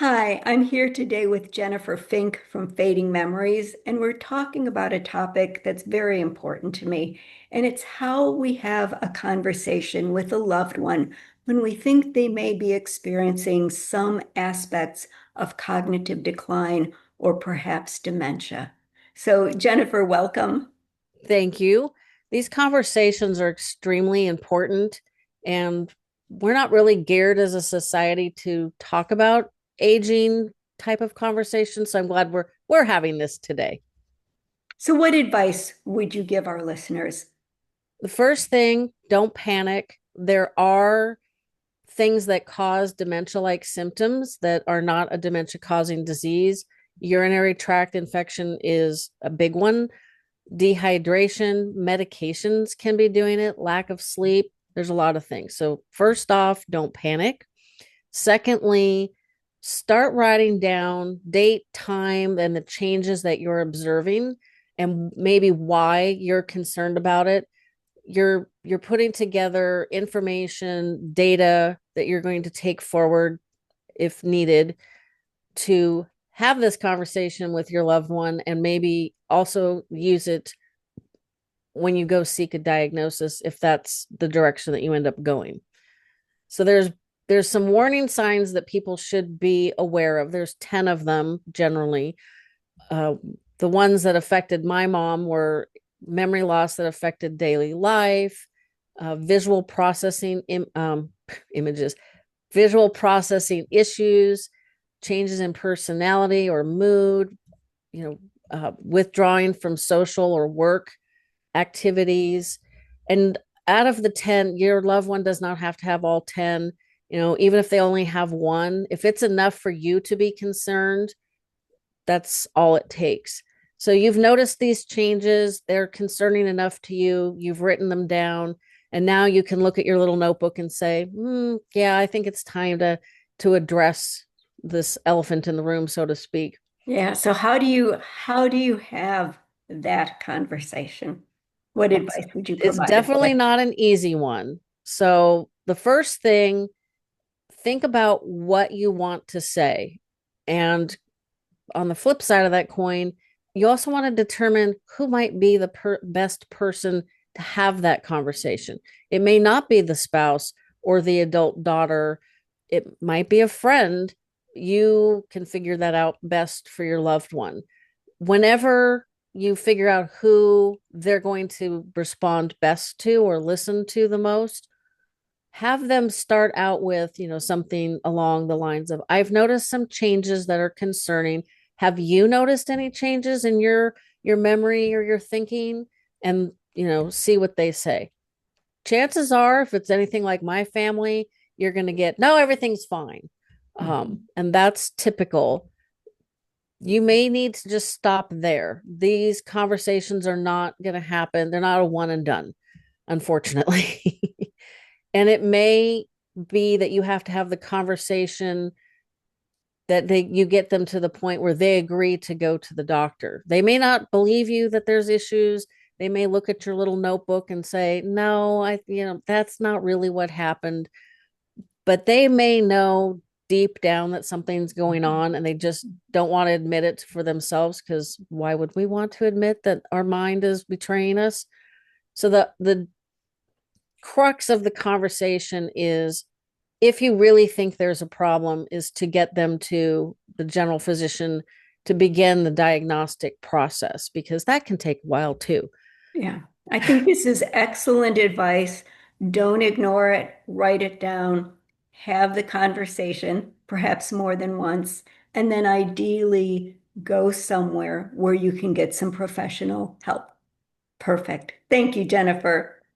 Hi, I'm here today with Jennifer Fink from Fading Memories, and we're talking about a topic that's very important to me, and it's how we have a conversation with a loved one when we think they may be experiencing some aspects of cognitive decline or perhaps dementia. So, Jennifer, welcome. Thank you. These conversations are extremely important, and we're not really geared as a society to talk about aging type of conversations. So I'm glad we're having this today. So, what advice would you give our listeners? The first thing, don't panic. There are things that cause dementia-like symptoms that are not a dementia-causing disease. Urinary tract infection is a big one. Dehydration, medications can be doing it, lack of sleep. There's a lot of things. So, first off, don't panic. Secondly, start writing down date, time, and the changes that you're observing and maybe why you're concerned about it. You're putting together information, data that you're going to take forward if needed to have this conversation with your loved one and maybe also use it when you go seek a diagnosis if that's the direction that you end up going. So there's some warning signs that people should be aware of. There's 10 of them generally. Uh, the ones that affected my mom were memory loss that affected daily life, visual processing images, visual processing issues, changes in personality or mood, withdrawing from social or work activities. And out of the 10, your loved one does not have to have all 10. Even if they only have one, if it's enough for you to be concerned, that's all it takes. So you've noticed these changes, they're concerning enough to you, you've written them down, and now you can look at your little notebook and say, yeah, I think it's time to address this elephant in the room, so to speak. Yeah, so how do you have that conversation? What advice would you It's provide us with? definitely not an easy one. So the first thing, think about what you want to say. And on the flip side of that coin, you also want to determine who might be the best person to have that conversation. It may not be the spouse or the adult daughter, it might be a friend. You can figure that out best for your loved one. Whenever you figure out who they're going to respond best to or listen to the most, have them start out with, something along the lines of, I've noticed some changes that are concerning. Have you noticed any changes in your memory or your thinking? And, see what they say. Chances are, if it's anything like my family, you're going to get, no, everything's fine. Mhm. And that's typical. You may need to just stop there. These conversations are not going to happen. They're not a one and done, unfortunately. And it may be that you have to have the conversation that you get them to the point where they agree to go to the doctor. They may not believe you that there's issues. They may look at your little notebook and say, "No, that's not really what happened." But they may know deep down that something's going on and they just don't want to admit it for themselves, because why would we want to admit that our mind is betraying us? So the crux of the conversation is, if you really think there's a problem, is to get them to the general physician to begin the diagnostic process, because that can take a while too. Yeah, I think this is excellent advice. Don't ignore it, write it down, have the conversation, perhaps more than once, and then ideally go somewhere where you can get some professional help. Perfect. Thank you, Jennifer.